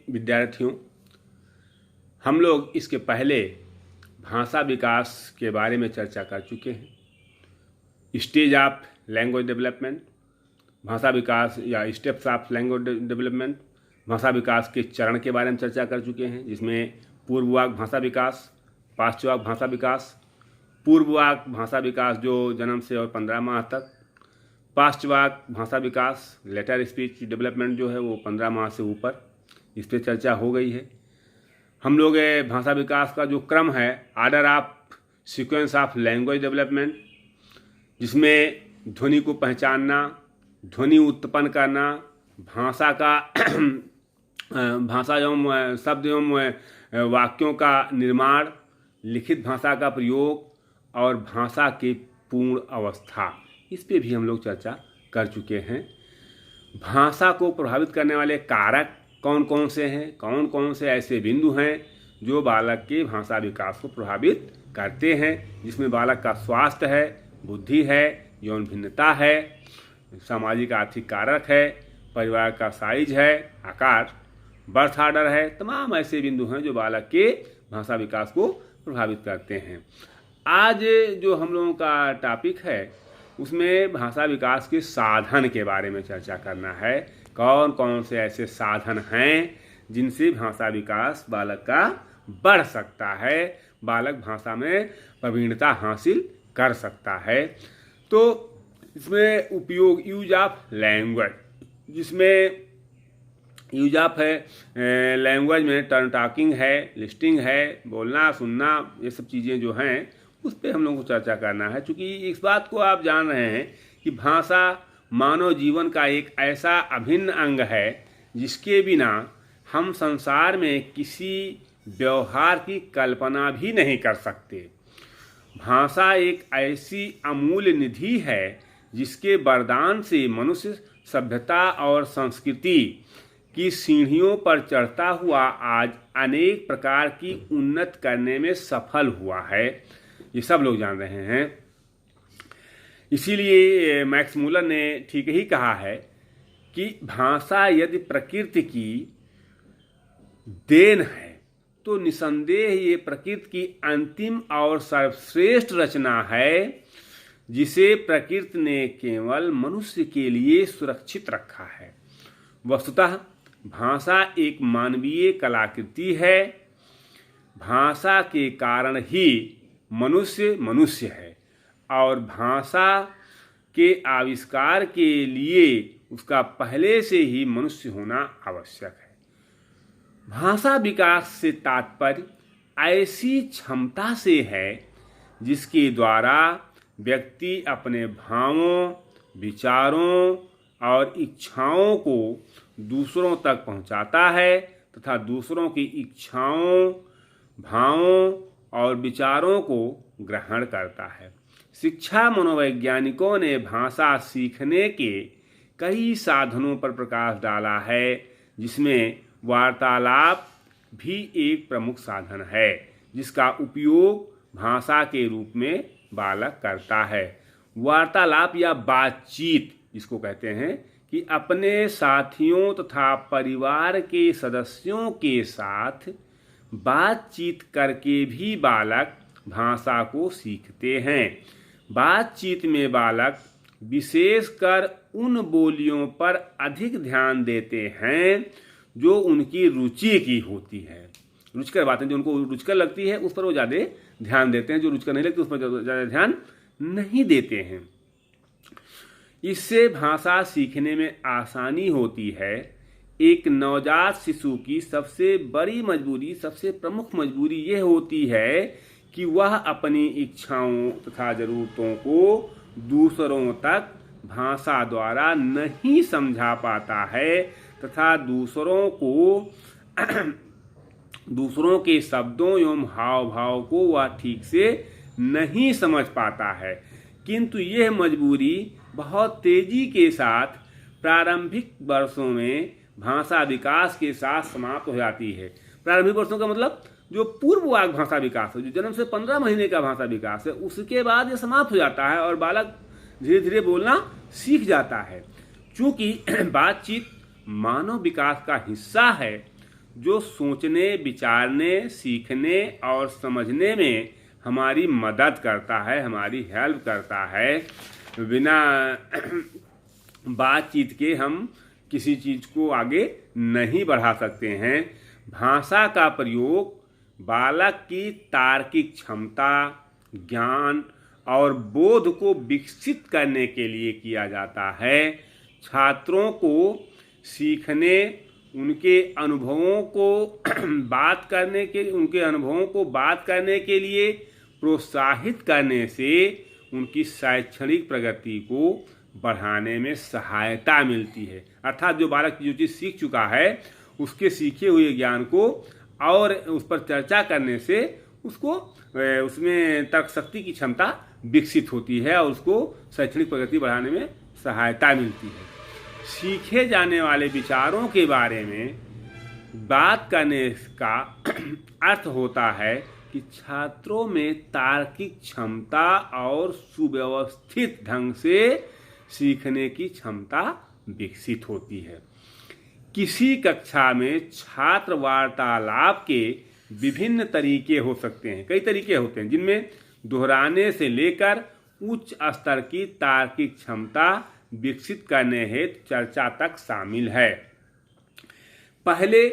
विद्यार्थियों, हम लोग इसके पहले भाषा विकास के बारे में चर्चा कर चुके हैं। स्टेज ऑफ लैंग्वेज डेवलपमेंट, भाषा विकास या स्टेप्स ऑफ लैंग्वेज डेवलपमेंट, भाषा विकास के चरण के बारे में चर्चा कर चुके हैं, जिसमें पूर्ववाक भाषा विकास, पाश्चवाक भाषा विकास। पूर्ववाक भाषा विकास जो जन्म से और 15 माह तक, पाश्चवाक भाषा विकास लेटर स्पीच डेवलपमेंट जो है वो 15 माह से ऊपर, इस पर चर्चा हो गई है। हम लोग भाषा विकास का जो क्रम है, order of sequence of language development, जिसमें ध्वनि को पहचानना, ध्वनि उत्पन्न करना, भाषा का भाषा एवं शब्द एवं वाक्यों का निर्माण, लिखित भाषा का प्रयोग और भाषा के पूर्ण अवस्था, इस पे भी हम लोग चर्चा कर चुके हैं। भाषा को प्रभावित करने वाले कारक कौन कौन से हैं, कौन कौन से ऐसे बिंदु हैं जो बालक के भाषा विकास को प्रभावित करते हैं, जिसमें बालक का स्वास्थ्य है, बुद्धि है, यौन भिन्नता है, सामाजिक आर्थिक कारक है, परिवार का साइज है, आकार, बर्थ ऑर्डर है। तमाम ऐसे बिंदु हैं जो बालक के भाषा विकास को प्रभावित करते हैं। आज जो हम लोगों का टॉपिक है उसमें भाषा विकास के साधन के बारे में चर्चा करना है। कौन कौन से ऐसे साधन हैं जिनसे भाषा विकास बालक का बढ़ सकता है, बालक भाषा में प्रवीणता हासिल कर सकता है। तो इसमें उपयोग यूज ऑफ लैंग्वेज, जिसमें यूज ऑफ है लैंग्वेज में टर्न टॉकिंग है, लिस्टिंग है, बोलना सुनना, ये सब चीज़ें जो हैं उस पर हम लोगों को चर्चा करना है। क्योंकि इस बात को आप जान रहे हैं कि भाषा मानव जीवन का एक ऐसा अभिन्न अंग है जिसके बिना हम संसार में किसी व्यवहार की कल्पना भी नहीं कर सकते। भाषा एक ऐसी अमूल्य निधि है जिसके वरदान से मनुष्य सभ्यता और संस्कृति की सीढ़ियों पर चढ़ता हुआ आज अनेक प्रकार की उन्नत करने में सफल हुआ है। ये सब लोग जान रहे हैं। इसीलिए मैक्स मूलर ने ठीक ही कहा है कि भाषा यदि प्रकृति की देन है तो निसंदेह ये प्रकृति की अंतिम और सर्वश्रेष्ठ रचना है, जिसे प्रकृति ने केवल मनुष्य के लिए सुरक्षित रखा है। वस्तुतः भाषा एक मानवीय कलाकृति है। भाषा के कारण ही मनुष्य मनुष्य है और भाषा के आविष्कार के लिए उसका पहले से ही मनुष्य होना आवश्यक है। भाषा विकास से तात्पर्य ऐसी क्षमता से है जिसके द्वारा व्यक्ति अपने भावों, विचारों और इच्छाओं को दूसरों तक पहुंचाता है तथा दूसरों की इच्छाओं, भावों और विचारों को ग्रहण करता है। शिक्षा मनोवैज्ञानिकों ने भाषा सीखने के कई साधनों पर प्रकाश डाला है, जिसमें वार्तालाप भी एक प्रमुख साधन है जिसका उपयोग भाषा के रूप में बालक करता है। वार्तालाप या बातचीत जिसको कहते हैं कि अपने साथियों तथा परिवार के सदस्यों के साथ बातचीत करके भी बालक भाषा को सीखते हैं। बातचीत में बालक विशेषकर उन बोलियों पर अधिक ध्यान देते हैं जो उनकी रुचि की होती है। रुचिकर बातें जो उनको रुचिकर लगती है उस पर वो ज़्यादा ध्यान देते हैं, जो रुचिकर नहीं लगती उस पर ज़्यादा ध्यान नहीं देते हैं। इससे भाषा सीखने में आसानी होती है। एक नवजात शिशु की सबसे बड़ी मजबूरी, सबसे प्रमुख मजबूरी यह होती है कि वह अपनी इच्छाओं तथा ज़रूरतों को दूसरों तक भाषा द्वारा नहीं समझा पाता है तथा दूसरों के शब्दों एवं हाव भाव को वह ठीक से नहीं समझ पाता है। किंतु यह मजबूरी बहुत तेजी के साथ प्रारंभिक वर्षों में भाषा विकास के साथ समाप्त हो जाती है। प्रारंभिक वर्षों का मतलब जो पूर्ववाक भाषा विकास है, जो जन्म से 15 महीने का भाषा विकास है, उसके बाद ये समाप्त हो जाता है और बालक धीरे धीरे बोलना सीख जाता है। चूँकि बातचीत मानव विकास का हिस्सा है, जो सोचने, विचारने, सीखने और समझने में हमारी मदद करता है, हमारी हेल्प करता है। बिना बातचीत के हम किसी चीज़ को आगे नहीं बढ़ा सकते हैं। भाषा का प्रयोग बालक की तार्किक क्षमता, ज्ञान और बोध को विकसित करने के लिए किया जाता है। छात्रों को सीखने, उनके अनुभवों को बात करने के लिए प्रोत्साहित करने से उनकी शैक्षणिक प्रगति को बढ़ाने में सहायता मिलती है। अर्थात जो बालक जो चीज़ सीख चुका है उसके सीखे हुए ज्ञान को और उस पर चर्चा करने से उसको उसमें तर्क शक्ति की क्षमता विकसित होती है और उसको शैक्षणिक प्रगति बढ़ाने में सहायता मिलती है। सीखे जाने वाले विचारों के बारे में बात करने का अर्थ होता है कि छात्रों में तार्किक क्षमता और सुव्यवस्थित ढंग से सीखने की क्षमता विकसित होती है। किसी कक्षा में छात्र वार्तालाप के विभिन्न तरीके हो सकते हैं, कई तरीके होते हैं, जिनमें दोहराने से लेकर उच्च स्तर की तार्किक क्षमता विकसित करने हेतु चर्चा तक शामिल है। पहले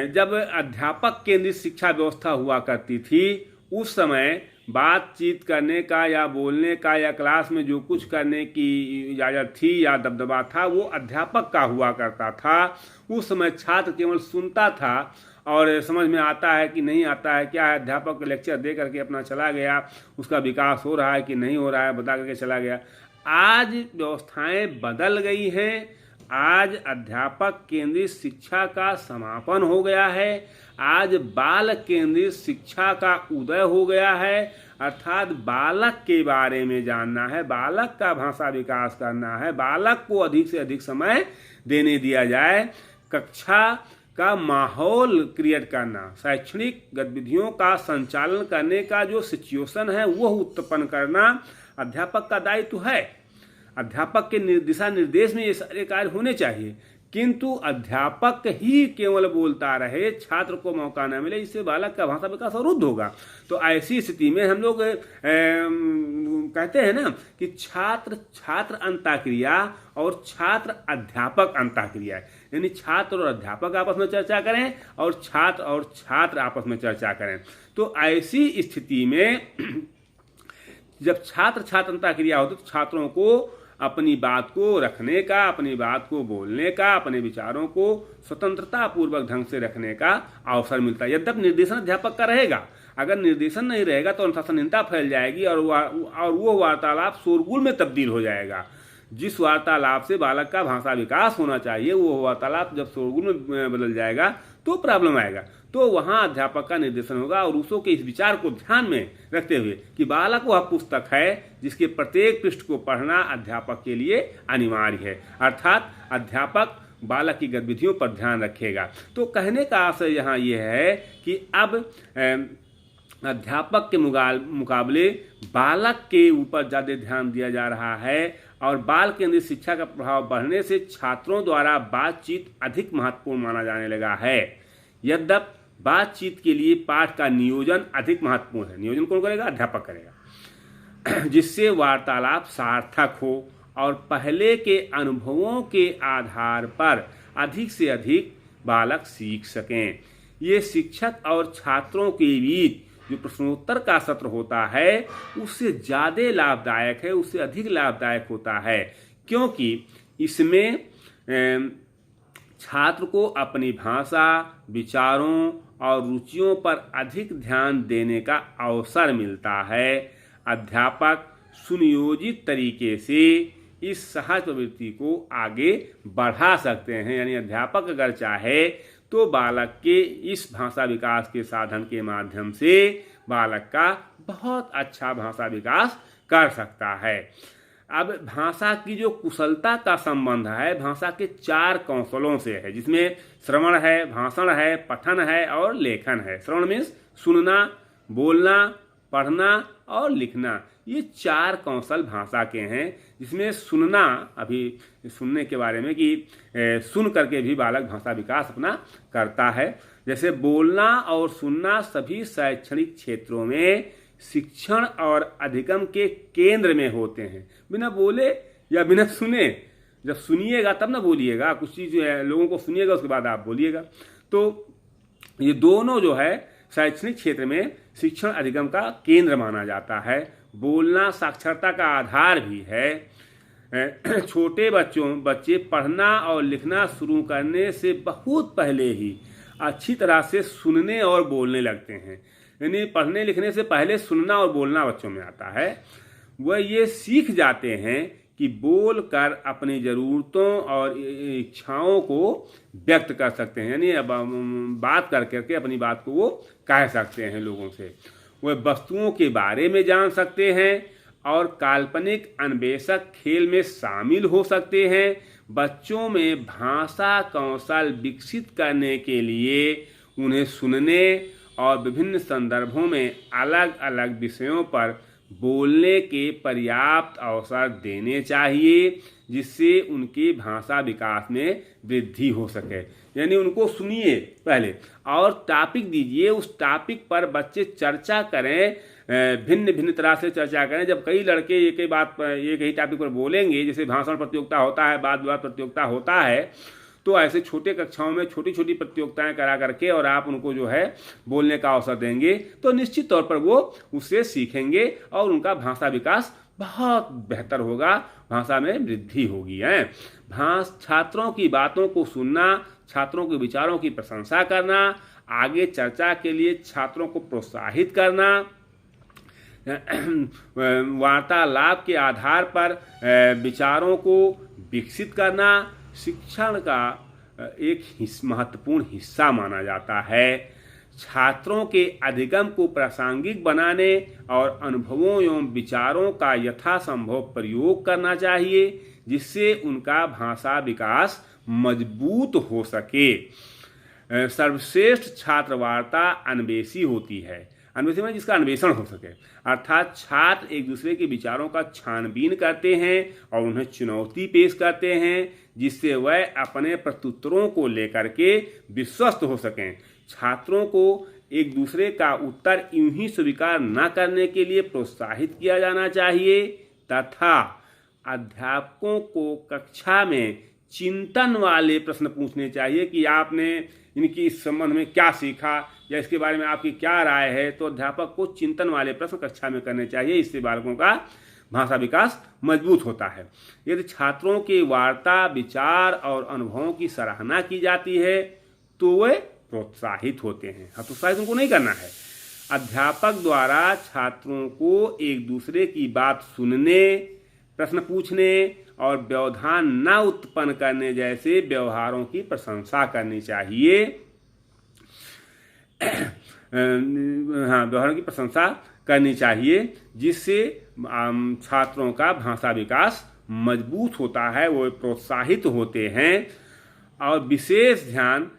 जब अध्यापक केंद्रित शिक्षा व्यवस्था हुआ करती थी, उस समय बातचीत करने का या बोलने का या क्लास में जो कुछ करने की इजाज़त थी या दबदबा था वो अध्यापक का हुआ करता था। उस समय छात्र केवल सुनता था और समझ में आता है कि नहीं आता है, क्या है, अध्यापक लेक्चर दे करके अपना चला गया, उसका विकास हो रहा है कि नहीं हो रहा है बता करके चला गया। आज व्यवस्थाएं बदल गई हैं। आज अध्यापक केंद्रित शिक्षा का समापन हो गया है। आज बाल केंद्रित शिक्षा का उदय हो गया है। अर्थात बालक के बारे में जानना है, बालक का भाषा विकास करना है, बालक को अधिक से अधिक समय देने दिया जाए। कक्षा का माहौल क्रिएट करना, शैक्षणिक गतिविधियों का संचालन करने का जो सिचुएशन है वह उत्पन्न करना अध्यापक का दायित्व है। अध्यापक के दिशा निर्देश में ये सारे कार्य होने चाहिए, किंतु अध्यापक ही केवल बोलता रहे, छात्र को मौका न मिले, इससे बालक का भाषा विकास अवरुद्ध होगा। तो ऐसी स्थिति में हम लोग कहते हैं ना कि छात्र छात्र अंतःक्रिया और छात्र अध्यापक अंतःक्रिया, यानी छात्र और अध्यापक आपस में चर्चा करें और छात्र आपस में चर्चा करें। तो ऐसी स्थिति में जब छात्र छात्र अंतःक्रिया होती तो छात्रों को अपनी बात को रखने का, अपनी बात को बोलने का, अपने विचारों को स्वतंत्रता पूर्वक ढंग से रखने का अवसर मिलता है। यद्यपि निर्देशन अध्यापक का रहेगा, अगर निर्देशन नहीं रहेगा तो अनुशासनहीनता फैल जाएगी और वो वार्तालाप शोरगुल में तब्दील हो जाएगा। जिस वार्तालाप से बालक का भाषा विकास होना चाहिए वो वार्तालाप जब शोरगुल में बदल जाएगा तो प्रॉब्लम आएगा। तो वहाँ अध्यापक का निर्देशन होगा और रूसो के इस विचार को ध्यान में रखते हुए कि बालक वह पुस्तक है जिसके प्रत्येक पृष्ठ को पढ़ना अध्यापक के लिए अनिवार्य है। अर्थात अध्यापक बालक की गतिविधियों पर ध्यान रखेगा। तो कहने का आशय यहाँ यह है कि अब अध्यापक के मुकाबले बालक के ऊपर ज़्यादा ध्यान दिया जा रहा है और बाल केंद्रित शिक्षा का प्रभाव बढ़ने से छात्रों द्वारा बातचीत अधिक महत्वपूर्ण माना जाने लगा है। यद्यपि बातचीत के लिए पाठ का नियोजन अधिक महत्वपूर्ण है। नियोजन कौन करेगा? अध्यापक करेगा, जिससे वार्तालाप सार्थक हो और पहले के अनुभवों के आधार पर अधिक से अधिक बालक सीख सकें। ये शिक्षक और छात्रों के बीच जो प्रश्नोत्तर का सत्र होता है उससे ज़्यादा लाभदायक है, उससे अधिक लाभदायक होता है, क्योंकि इसमें छात्र को अपनी भाषा, विचारों और रुचियों पर अधिक ध्यान देने का अवसर मिलता है। अध्यापक सुनियोजित तरीके से इस सहज प्रवृत्ति को आगे बढ़ा सकते हैं। यानी अध्यापक अगर चाहे तो बालक के इस भाषा विकास के साधन के माध्यम से बालक का बहुत अच्छा भाषा विकास कर सकता है। अब भाषा की जो कुशलता का संबंध है भाषा के 4 कौशलों से है, जिसमें श्रवण है, भाषण है, पठन है और लेखन है। श्रवण मीन्स सुनना, बोलना, पढ़ना और लिखना, ये 4 कौशल भाषा के हैं, जिसमें सुनना, अभी सुनने के बारे में कि सुन करके भी बालक भाषा विकास अपना करता है। जैसे बोलना और सुनना सभी शैक्षणिक क्षेत्रों में शिक्षण और अधिगम के केंद्र में होते हैं। बिना बोले या बिना सुने, जब सुनिएगा तब ना बोलिएगा, कुछ चीज़ जो है लोगों को सुनिएगा उसके बाद आप बोलिएगा। तो ये दोनों जो है शैक्षणिक क्षेत्र में शिक्षण अधिगम का केंद्र माना जाता है। बोलना साक्षरता का आधार भी है। छोटे बच्चे पढ़ना और लिखना शुरू करने से बहुत पहले ही अच्छी तरह से सुनने और बोलने लगते हैं। यानी पढ़ने लिखने से पहले सुनना और बोलना बच्चों में आता है। वह ये सीख जाते हैं कि बोल कर अपनी ज़रूरतों और इच्छाओं को व्यक्त कर सकते हैं, यानी बात कर करके अपनी बात को वो कह सकते हैं लोगों से। वह वस्तुओं के बारे में जान सकते हैं और काल्पनिक अन्वेषक खेल में शामिल हो सकते हैं। बच्चों में भाषा कौशल विकसित करने के लिए उन्हें सुनने और विभिन्न संदर्भों में अलग अलग विषयों पर बोलने के पर्याप्त अवसर देने चाहिए, जिससे उनके भाषा विकास में वृद्धि हो सके। यानी उनको सुनिए पहले और टॉपिक दीजिए, उस टॉपिक पर बच्चे चर्चा करें, भिन्न भिन्न तरह से चर्चा करें। जब कई लड़के एक ही टॉपिक पर बोलेंगे, जैसे भाषण प्रतियोगिता होता है, वाद विवाद प्रतियोगिता होता है, तो ऐसे छोटे कक्षाओं में छोटी छोटी प्रतियोगिताएं करा करके और आप उनको जो है बोलने का अवसर देंगे, तो निश्चित तौर पर वो उससे सीखेंगे और उनका भाषा विकास बहुत बेहतर होगा, भाषा में वृद्धि होगी। छात्रों की बातों को सुनना, छात्रों के विचारों की प्रशंसा करना, आगे चर्चा के लिए छात्रों को प्रोत्साहित करना, वार्तालाप के आधार पर विचारों को विकसित करना शिक्षण का एक महत्वपूर्ण हिस्सा माना जाता है। छात्रों के अधिगम को प्रासंगिक बनाने और अनुभवों एवं विचारों का यथासंभव प्रयोग करना चाहिए, जिससे उनका भाषा विकास मजबूत हो सके। सर्वश्रेष्ठ छात्र वार्ता अन्वेषी होती है। अन्वेषी में जिसका अन्वेषण हो सके, अर्थात छात्र एक दूसरे के विचारों का छानबीन करते हैं और उन्हें चुनौती पेश करते हैं, जिससे वह अपने प्रत्युत्तरों को लेकर के विश्वस्त हो सकें। छात्रों को एक दूसरे का उत्तर यूं ही स्वीकार न करने के लिए प्रोत्साहित किया जाना चाहिए तथा अध्यापकों को कक्षा में चिंतन वाले प्रश्न पूछने चाहिए कि आपने इनकी इस संबंध में क्या सीखा या इसके बारे में आपकी क्या राय है। तो अध्यापक को चिंतन वाले प्रश्न कक्षा में करने चाहिए, इससे बालकों का भाषा विकास मजबूत होता है। यदि छात्रों के वार्ता, विचार और अनुभवों की सराहना की जाती है तो वे प्रोत्साहित होते हैं। हतोत्साहित उनको नहीं करना है। अध्यापक द्वारा छात्रों को एक दूसरे की बात सुनने, प्रश्न पूछने और व्यवधान न उत्पन्न करने जैसे व्यवहारों की प्रशंसा करनी चाहिए। व्यवहारों की प्रशंसा करनी चाहिए, जिससे छात्रों का भाषा विकास मजबूत होता है, वो प्रोत्साहित होते हैं। और विशेष ध्यान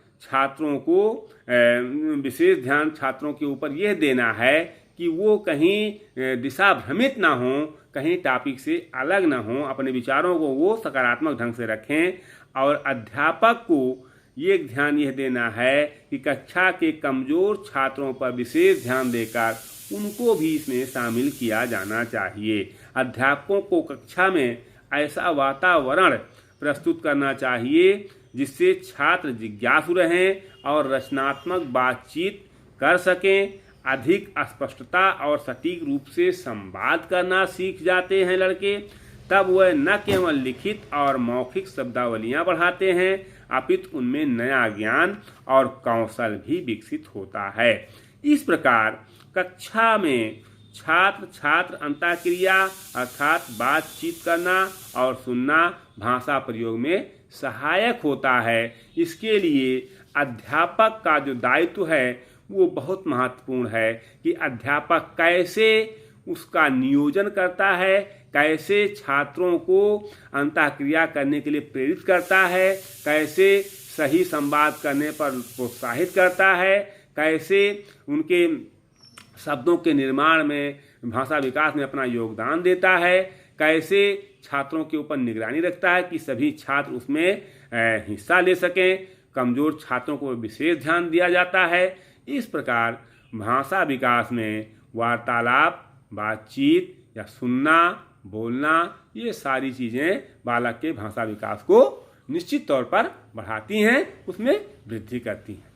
छात्रों के ऊपर यह देना है कि वो कहीं दिशा भ्रमित ना हो, कहीं टॉपिक से अलग ना हो, अपने विचारों को वो सकारात्मक ढंग से रखें। और अध्यापक को ये ध्यान यह देना है कि कक्षा के कमज़ोर छात्रों पर विशेष ध्यान देकर उनको भी इसमें शामिल किया जाना चाहिए। अध्यापकों को कक्षा में ऐसा वातावरण प्रस्तुत करना चाहिए जिससे छात्र जिज्ञासु रहें और रचनात्मक बातचीत कर सकें। अधिक स्पष्टता और सटीक रूप से संवाद करना सीख जाते हैं लड़के, तब वह न केवल लिखित और मौखिक शब्दावलियां बढ़ाते हैं, अपितु उनमें नया ज्ञान और कौशल भी विकसित होता है। इस प्रकार कक्षा में छात्र छात्र अंतःक्रिया अर्थात बातचीत करना और सुनना भाषा प्रयोग में सहायक होता है। इसके लिए अध्यापक का जो दायित्व है वो बहुत महत्वपूर्ण है कि अध्यापक कैसे उसका नियोजन करता है, कैसे छात्रों को अंतःक्रिया करने के लिए प्रेरित करता है, कैसे सही संवाद करने पर प्रोत्साहित करता है, कैसे उनके शब्दों के निर्माण में भाषा विकास में अपना योगदान देता है, कैसे छात्रों के ऊपर निगरानी रखता है कि सभी छात्र उसमें हिस्सा ले सकें, कमज़ोर छात्रों को विशेष ध्यान दिया जाता है। इस प्रकार भाषा विकास में वार्तालाप, बातचीत या सुनना, बोलना, ये सारी चीज़ें बालक के भाषा विकास को निश्चित तौर पर बढ़ाती हैं, उसमें वृद्धि करती हैं।